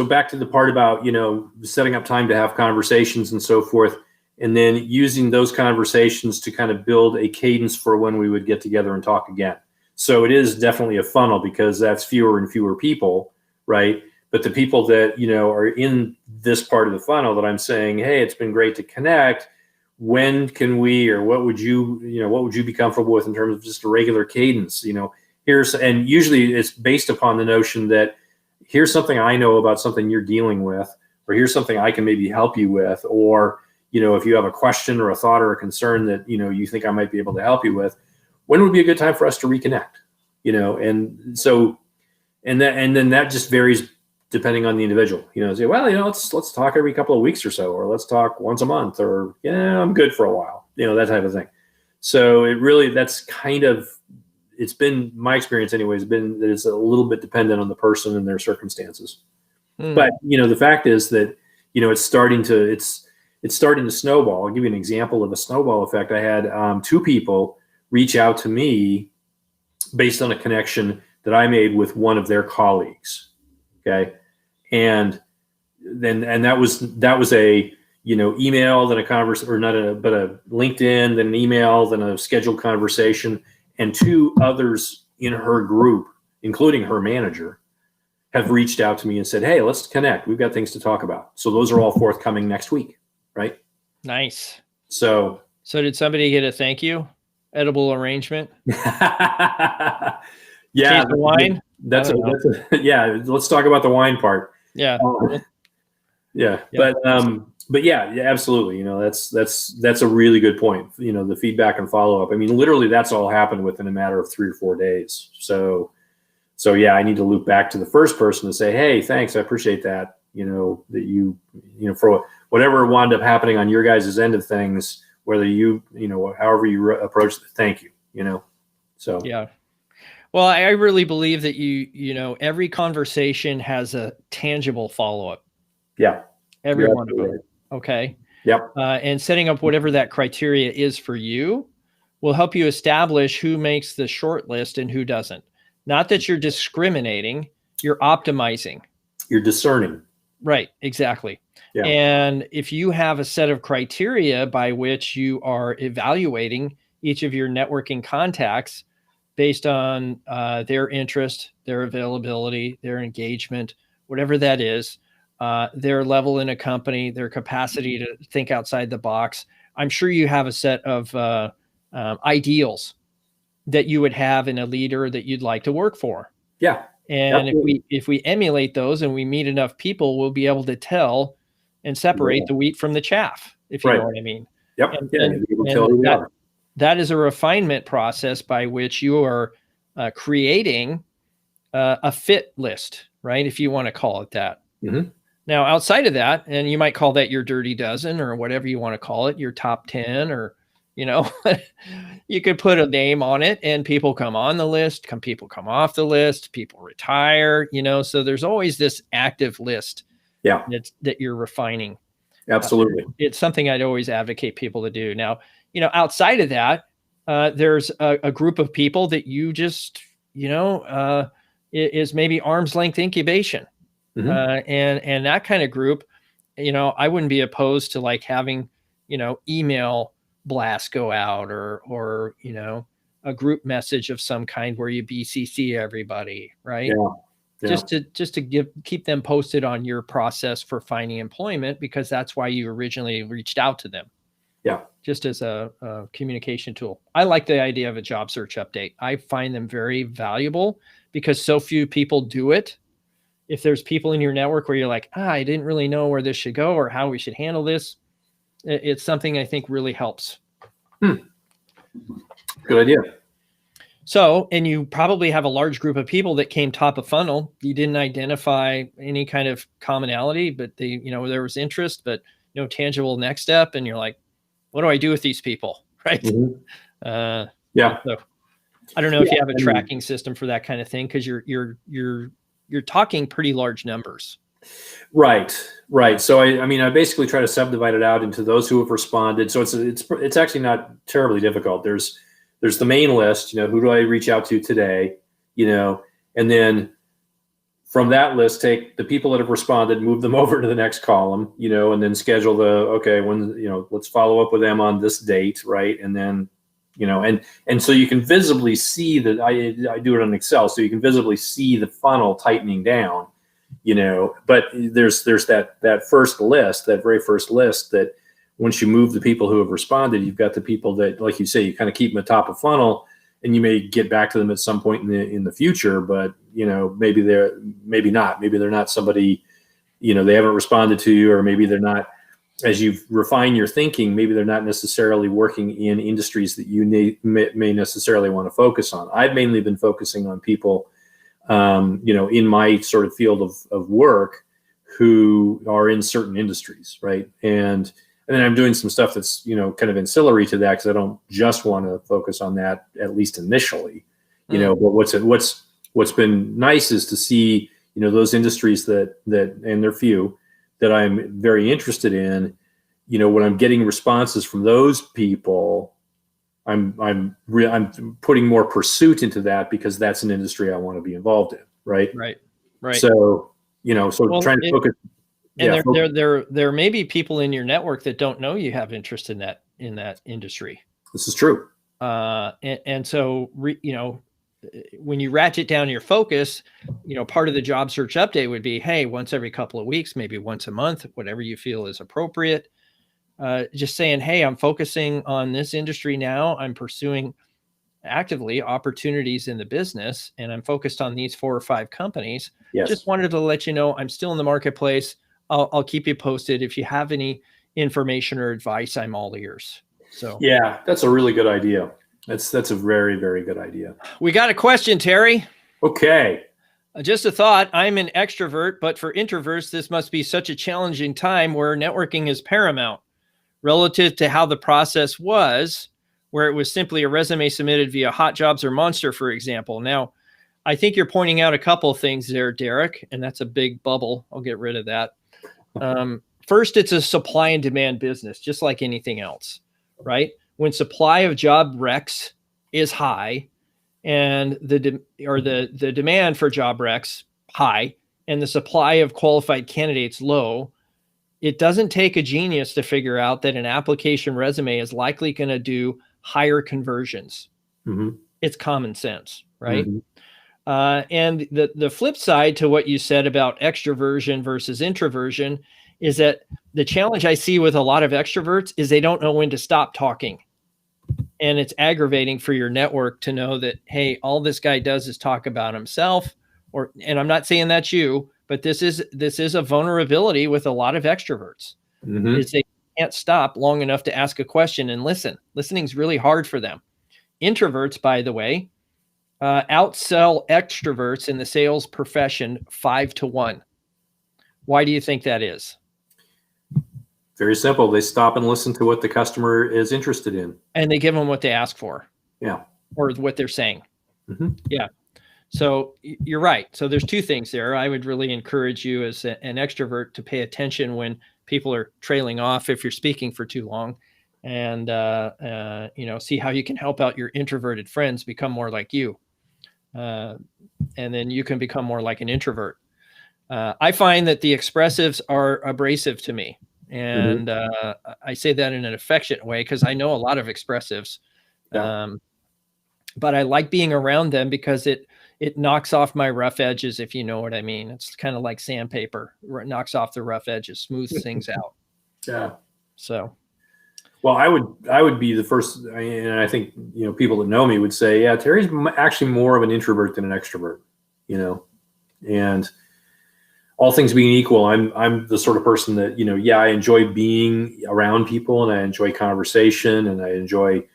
back to the part about, setting up time to have conversations and so forth, and then using those conversations to kind of build a cadence for when we would get together and talk again. So it is definitely a funnel, because that's fewer and fewer people, right? But the people that, are in this part of the funnel that I'm saying, hey, it's been great to connect. When can we, or what would you be comfortable with in terms of just a regular cadence? And usually it's based upon the notion that here's something I know about something you're dealing with, or here's something I can maybe help you with, or, if you have a question or a thought or a concern that, you think I might be able to help you with, when would be a good time for us to reconnect? And so, and then that just varies depending on the individual. Say, well, let's talk every couple of weeks or so, or let's talk once a month, or I'm good for a while, that type of thing. So that's kind of, it's been my experience anyways, been that it's a little bit dependent on the person and their circumstances. But the fact is that it's starting to snowball. I'll give you an example of a snowball effect. I had 2 people reach out to me based on a connection that I made with one of their colleagues. Okay. And that was a, email, then a conversation, or but a LinkedIn, then an email, then a scheduled conversation, and 2 others in her group, including her manager, have reached out to me and said, hey, let's connect. We've got things to talk about. So those are all forthcoming next week, right? Nice. So did somebody get a thank you edible arrangement? yeah, Case of wine. Yeah. Let's talk about the wine part. Yeah. Yeah. But yeah, absolutely. That's a really good point. The feedback and follow up. I mean, literally that's all happened within a matter of 3 or 4 days. So yeah, I need to loop back to the first person to say, hey, thanks. I appreciate that. That you for whatever wound up happening on your guys' end of things, whether however you approach it, thank you, so. Yeah. Well, I really believe that every conversation has a tangible follow-up. Yeah. Every one of them. Right. Okay. Yep. And setting up whatever that criteria is for you will help you establish who makes the short list and who doesn't. Not that you're discriminating, you're optimizing. You're discerning. Right. Exactly. Yeah. And if you have a set of criteria by which you are evaluating each of your networking contacts based on their interest, their availability, their engagement, whatever that is, their level in a company, their capacity to think outside the box, I'm sure you have a set of ideals that you would have in a leader that you'd like to work for. Yeah. And if we emulate those and we meet enough people, we'll be able to tell and separate the wheat from the chaff, if you know what I mean. Yep. That is a refinement process by which you are creating a fit list, right? If you want to call it that. Mm-hmm. Now, outside of that, and you might call that your dirty dozen or whatever you want to call it, your top 10, or, you could put a name on it and people come on the list, people come off the list, people retire, so there's always this active list that you're refining. Absolutely. It's something I'd always advocate people to do. Now, outside of that, there's a group of people that you just, is maybe arm's length incubation. Mm-hmm. And that kind of group, I wouldn't be opposed to like having, email blasts go out or a group message of some kind where you BCC everybody, right? Yeah. Just to keep them posted on your process for finding employment, because that's why you originally reached out to them. Yeah. Just as a communication tool. I like the idea of a job search update. I find them very valuable because so few people do it. If there's people in your network where you're like, I didn't really know where this should go or how we should handle this, it's something I think really helps. Good idea. So, and you probably have a large group of people that came top of funnel. You didn't identify any kind of commonality, but there was interest, but no tangible next step. And you're like, what do I do with these people? Right. Mm-hmm. Yeah. So I don't know if you have a tracking system for that kind of thing, because you're talking pretty large numbers. Right. So I basically try to subdivide it out into those who have responded. So it's actually not terribly difficult. There's the main list, who do I reach out to today, and then from that list, take the people that have responded, move them over to the next column, and then schedule let's follow up with them on this date. Right. And then, and so you can visibly see that I do it on Excel. So you can visibly see the funnel tightening down, but there's that first list, that very first list, that once you move the people who have responded, you've got the people that, like you say, you kind of keep them at top of funnel, and you may get back to them at some point in the future, but maybe maybe they're not somebody, they haven't responded to you, or maybe they're not, as you refine your thinking, maybe they're not necessarily working in industries that you may necessarily want to focus on. I've mainly been focusing on people, in my sort of field of work who are in certain industries, right? And then I'm doing some stuff that's, kind of ancillary to that, because I don't just want to focus on that, at least initially, but what's been nice is to see, those industries that, and they're few, that I'm very interested in, when I'm getting responses from those people, I'm putting more pursuit into that, because that's an industry I want to be involved in. Right. So, trying to focus. And there may be people in your network that don't know you have interest in that industry. This is true. And so, when you ratchet down your focus, part of the job search update would be, hey, once every couple of weeks, maybe once a month, whatever you feel is appropriate. Just saying, hey, I'm focusing on this industry now. I'm pursuing actively opportunities in the business, and I'm focused on these 4 or 5 companies. Yes. Just wanted to let you know I'm still in the marketplace. I'll keep you posted. If you have any information or advice, I'm all ears. So yeah, that's a really good idea. That's a very, very good idea. We got a question, Terry. Okay. Just a thought. I'm an extrovert, but for introverts, this must be such a challenging time where networking is paramount relative to how the process was, where it was simply a resume submitted via Hot Jobs or Monster, for example. Now, I think you're pointing out a couple of things there, Derek, and that's a big bubble. I'll get rid of that. First, it's a supply and demand business, just like anything else, right? When supply of job recs is high and the demand for job recs high and the supply of qualified candidates low, it doesn't take a genius to figure out that an application resume is likely going to do higher conversions. Mm-hmm. It's common sense, right? Mm-hmm. And the flip side to what you said about extroversion versus introversion is that the challenge I see with a lot of extroverts is they don't know when to stop talking. And it's aggravating for your network to know that, hey, all this guy does is talk about himself. And I'm not saying that's you, but this is a vulnerability with a lot of extroverts. Mm-hmm. Is they can't stop long enough to ask a question and listen. Listening is really hard for them. Introverts, by the way, outsell extroverts in the sales profession 5 to 1. Why do you think that is? Very simple. They stop and listen to what the customer is interested in. And they give them what they ask for. Yeah. Or what they're saying. Mm-hmm. Yeah. So you're right. So there's 2 things there. I would really encourage you as an extrovert to pay attention when people are trailing off if you're speaking for too long, and see how you can help out your introverted friends become more like you. And then you can become more like an introvert. I find that the expressives are abrasive to me. And I say that in an affectionate way because I know a lot of expressives. Yeah. But I like being around them because it knocks off my rough edges, if you know what I mean. It's kind of like sandpaper. It knocks off the rough edges, smooths things out. Yeah. So. Well, I would be the first, and I think, people that know me would say, yeah, Terry's actually more of an introvert than an extrovert, and all things being equal, I'm the sort of person that, I enjoy being around people and I enjoy conversation and I enjoy,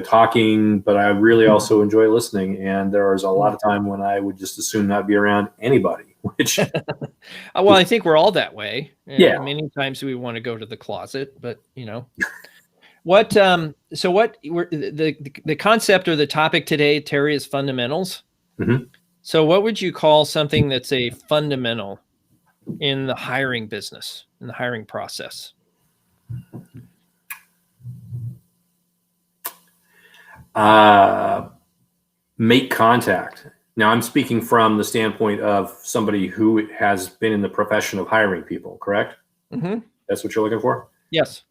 talking, but I really also enjoy listening. And there was a lot of time when I would just as soon not be around anybody, which. Well, I think we're all that way. Yeah. Many times we want to go to the closet, but what, so what the concept or the topic today, Terry, is fundamentals. Mm-hmm. So what would you call something that's a fundamental in the hiring business, in the hiring process? Make contact. Now I'm speaking from the standpoint of somebody who has been in the profession of hiring people, correct? Mm-hmm. That's what you're looking for? Yes.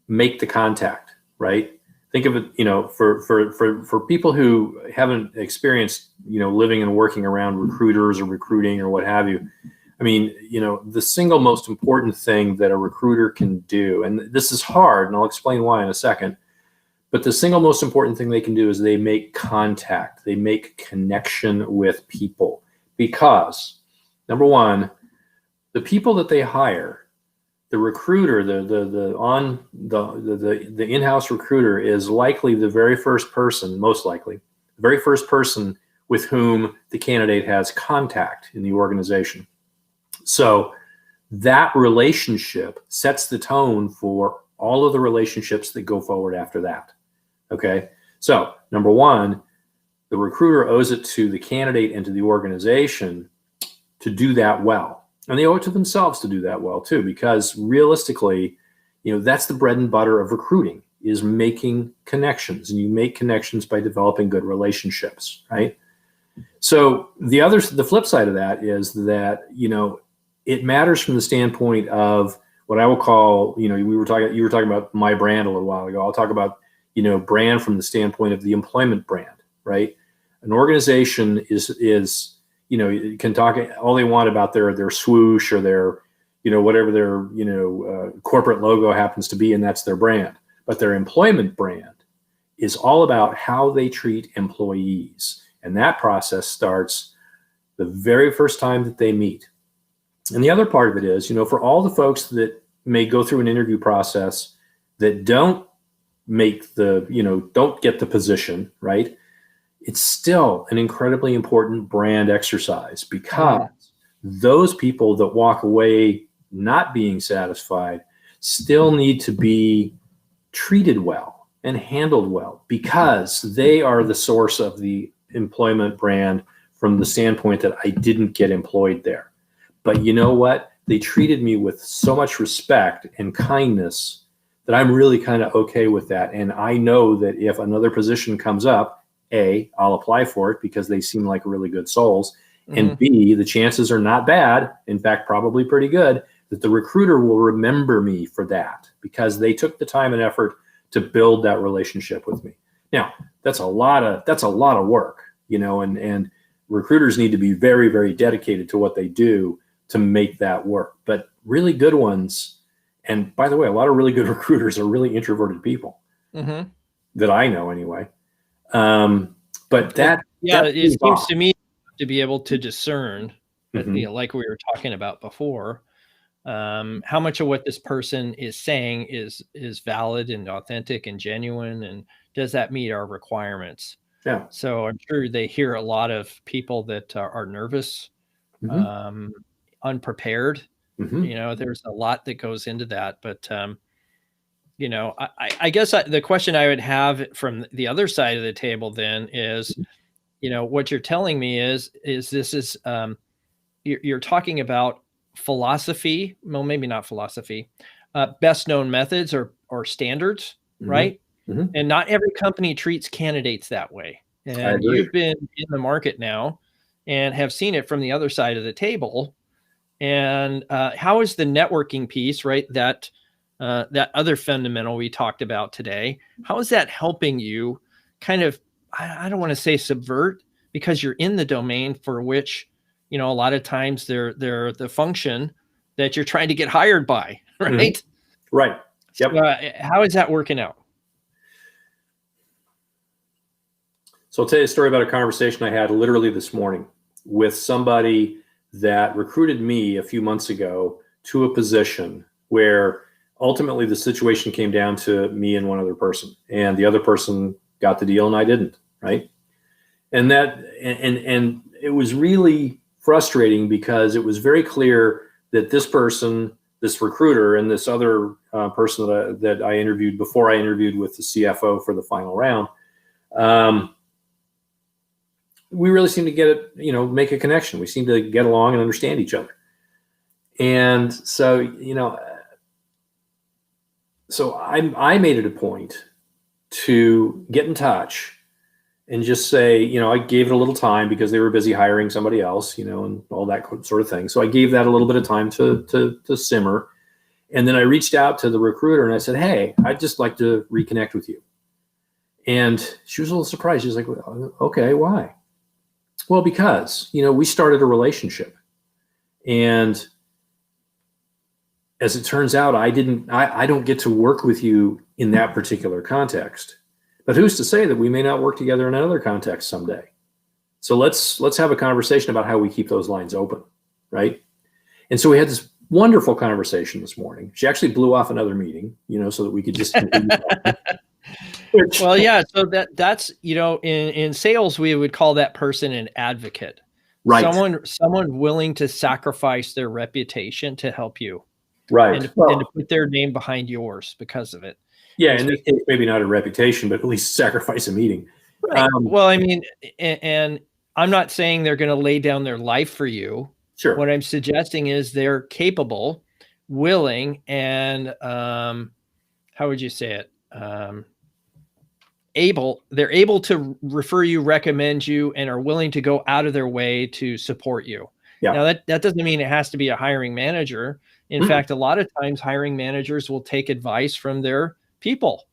Make the contact, right? Think of it, for people who haven't experienced, living and working around recruiters or recruiting or what have you. I mean, the single most important thing that a recruiter can do, and this is hard, and I'll explain why in a second, but the single most important thing they can do is they make contact. They make connection with people because, number one, the people that they hire, the recruiter, the in-house recruiter is likely the very first person, most likely, the very first person with whom the candidate has contact in the organization. So that relationship sets the tone for all of the relationships that go forward after that. Okay. So number one, the recruiter owes it to the candidate and to the organization to do that well. And they owe it to themselves to do that well too, because realistically, that's the bread and butter of recruiting, is making connections, and you make connections by developing good relationships, right? So the flip side of that is that, it matters from the standpoint of what I will call, you were talking about my brand a little while ago. I'll talk about, brand from the standpoint of the employment brand, right? An organization is can talk all they want about their swoosh or their, whatever their, corporate logo happens to be, and that's their brand. But their employment brand is all about how they treat employees. And that process starts the very first time that they meet. And the other part of it is, for all the folks that may go through an interview process that don't make don't get the position, right? It's still an incredibly important brand exercise, because those people that walk away not being satisfied still need to be treated well and handled well, because they are the source of the employment brand from the standpoint that I didn't get employed there. But you know what? They treated me with so much respect and kindness that I'm really kind of okay with that. And I know that if another position comes up, A, I'll apply for it because they seem like really good souls. And B, the chances are not bad, in fact, probably pretty good, that the recruiter will remember me for that, because they took the time and effort to build that relationship with me. Now, that's a lot of work, and recruiters need to be very, very dedicated to what they do to make that work. But really good ones, and by the way, a lot of really good recruiters are really introverted people that I know anyway. But that it seems to me to be able to discern, like we were talking about before, how much of what this person is saying is valid and authentic and genuine, and does that meet our requirements? Yeah. So I'm sure they hear a lot of people that are nervous, unprepared. There's a lot that goes into that, but I guess the question I would have from the other side of the table then is, what you're telling me is this is you're talking about philosophy. Well, maybe not philosophy, best known methods or standards, right? And not every company treats candidates that way. And you've been in the market now and have seen it from the other side of the table. And how is the networking piece, right? That other fundamental we talked about today, how is that helping you kind of, I don't want to say subvert, because you're in the domain for which, a lot of times they're the function that you're trying to get hired by, right? Right. Yep. So, how is that working out? So I'll tell you a story about a conversation I had literally this morning with somebody that recruited me a few months ago to a position where ultimately the situation came down to me and one other person, and the other person got the deal and I didn't, right? And it was really frustrating, because it was very clear that this person, this recruiter, and this other person that I interviewed before I interviewed with the CFO for the final round, we really seemed to get it, make a connection. We seemed to get along and understand each other. And so, so I made it a point to get in touch and just say, I gave it a little time because they were busy hiring somebody else, and all that sort of thing. So I gave that a little bit of time to simmer. And then I reached out to the recruiter and I said, hey, I'd just like to reconnect with you. And she was a little surprised. She was like, okay, why? Well, because, we started a relationship, and as it turns out, I don't get to work with you in that particular context, but who's to say that we may not work together in another context someday? So let's have a conversation about how we keep those lines open, right? And so we had this wonderful conversation this morning. She actually blew off another meeting, so that we could just continue talking. Well, yeah. So that's, in sales, we would call that person an advocate, right? Someone willing to sacrifice their reputation to help you, right? And to put their name behind yours because of it. Yeah. And maybe not a reputation, but at least sacrifice a meeting. Right. Well, I mean, and I'm not saying they're going to lay down their life for you. Sure. What I'm suggesting is they're capable, willing, and how would you say it? They're able to refer you, recommend you, and are willing to go out of their way to support you. Yeah. Now that doesn't mean it has to be a hiring manager. In fact, a lot of times hiring managers will take advice from their people.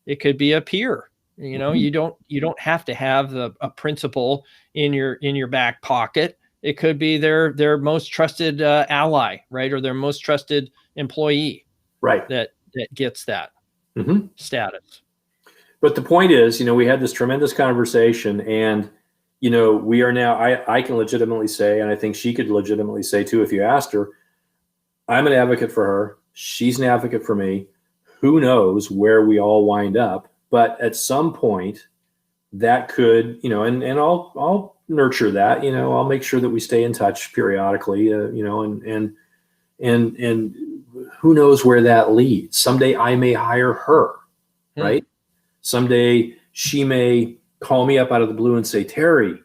It could be a peer. You don't have to have a principal in your back pocket. It could be their most trusted ally, right? Or their most trusted employee, right, that gets that status. But the point is, we had this tremendous conversation, and we are now. I can legitimately say, and I think she could legitimately say too, if you asked her, I'm an advocate for her. She's an advocate for me. Who knows where we all wind up? But at some point, that could, and I'll nurture that. I'll make sure that we stay in touch periodically. And who knows where that leads? Someday I may hire her, right? Someday she may call me up out of the blue and say, Terry,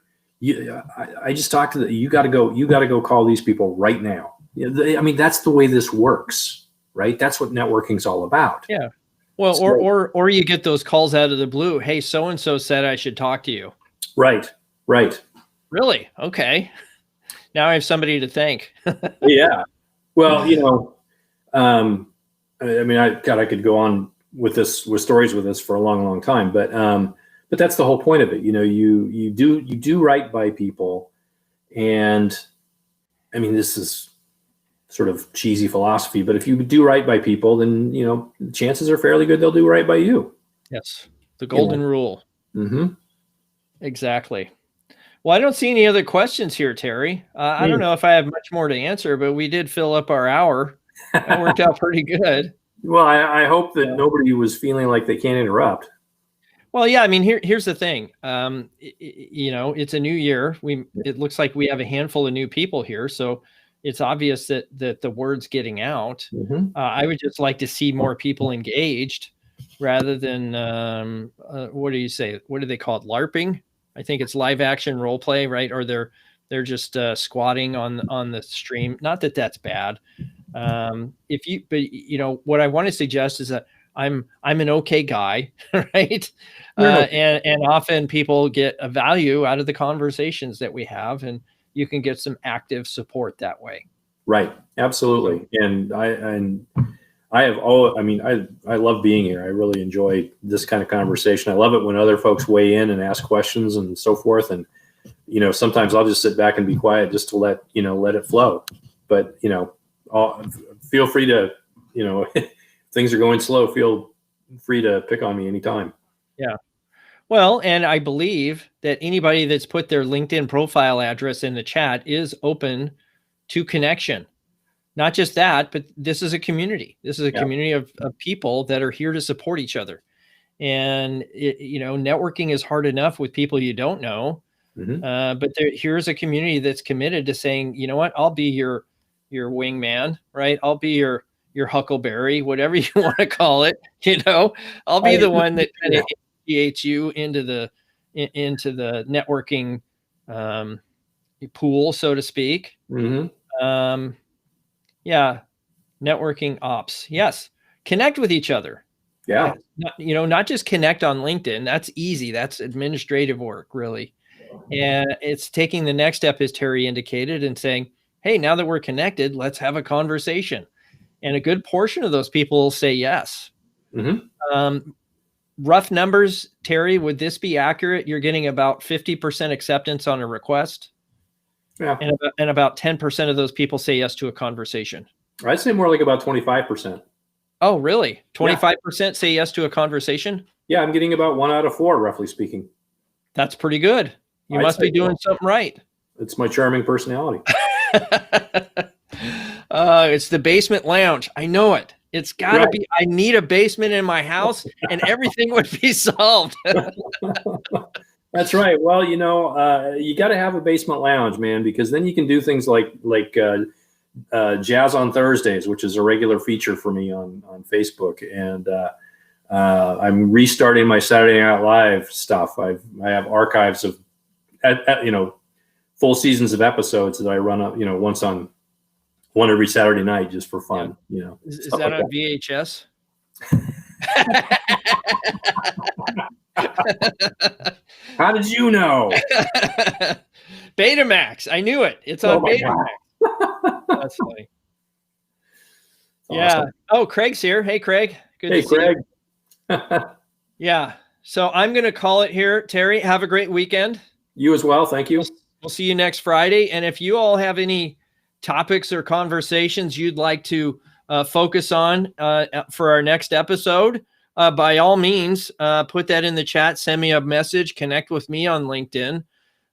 I just talked to you got to go call these people right now. That's the way this works, right? That's what networking's all about. Yeah. Well, or you get those calls out of the blue. Hey, so-and-so said I should talk to you. Right. Really? Okay. Now I have somebody to thank. Yeah. Well, I could go on with stories with this for a long, long time, but that's the whole point of it. You do right by people, and this is sort of cheesy philosophy, but if you do right by people, then chances are fairly good they'll do right by you. Yes, the golden rule. Mm-hmm. Exactly. Well, I don't see any other questions here, Terry. I don't know if I have much more to answer, but we did fill up our hour. That worked out pretty good. Well, I hope that nobody was feeling like they can't interrupt. Well, yeah. Here's the thing. It's a new year. It looks like we have a handful of new people here, so it's obvious that the word's getting out. I would just like to see more people engaged, rather than what do you say? What do they call it? LARPing. I think it's live action role play, right? Or they're just squatting on the stream. Not that that's bad. What I want to suggest is that I'm an okay guy, right? And often people get a value out of the conversations that we have, and you can get some active support that way. Right. Absolutely. And I love being here. I really enjoy this kind of conversation. I love it when other folks weigh in and ask questions and so forth. And, sometimes I'll just sit back and be quiet just to let it flow. But, feel free to, things are going slow. Feel free to pick on me anytime. Yeah. Well, and I believe that anybody that's put their LinkedIn profile address in the chat is open to connection. Not just that, but this is a community. This is a community of people that are here to support each other. And, networking is hard enough with people you don't know. But here's a community that's committed to saying, you know what, I'll be your wingman, right? I'll be your huckleberry, whatever you want to call it. I'll be the one that kind of initiates you into the networking pool, so to speak. Networking ops. Yes. Connect with each other. Yeah. Not just connect on LinkedIn. That's easy. That's administrative work, really. And it's taking the next step, as Terry indicated, and saying, hey, now that we're connected, let's have a conversation. And a good portion of those people will say yes. Rough numbers, Terry, would this be accurate? You're getting about 50% acceptance on a request. Yeah. And about 10% of those people say yes to a conversation. I'd say more like about 25%. Oh, really? 25% say yes to a conversation? Yeah, I'm getting about 1 out of 4, roughly speaking. That's pretty good. You must be doing something right. It's my charming personality. It's the basement lounge. I know it. It's got to be. I need a basement in my house, and everything would be solved. That's right. Well, you got to have a basement lounge, man, because then you can do things like Jazz on Thursdays, which is a regular feature for me on Facebook, and I'm restarting my Saturday Night Live stuff. I have archives of full seasons of episodes that I run up, one every Saturday night just for fun. Is that like on VHS? How did you know? Betamax. I knew it. It's on Betamax. That's funny. Yeah. Awesome. Oh, Craig's here. Hey, Craig. Good to see Craig. you. Yeah. So I'm going to call it here. Terry, have a great weekend. You as well. Thank you. We'll see you next Friday. And if you all have any topics or conversations you'd like to focus on for our next episode, by all means, put that in the chat, send me a message, connect with me on LinkedIn,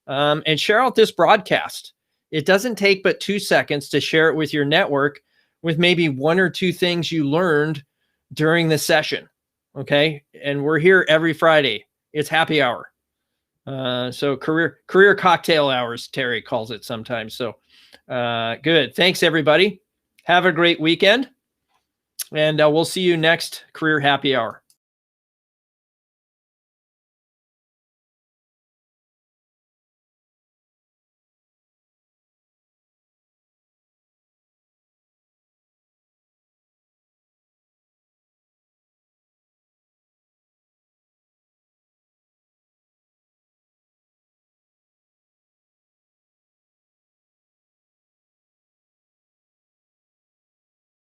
and share out this broadcast. It doesn't take but 2 seconds to share it with your network with maybe 1 or 2 things you learned during the session. Okay. And we're here every Friday. It's happy hour. So career cocktail hours, Terry calls it sometimes. So good. Thanks, everybody. Have a great weekend. And we'll see you next Career Happy Hour.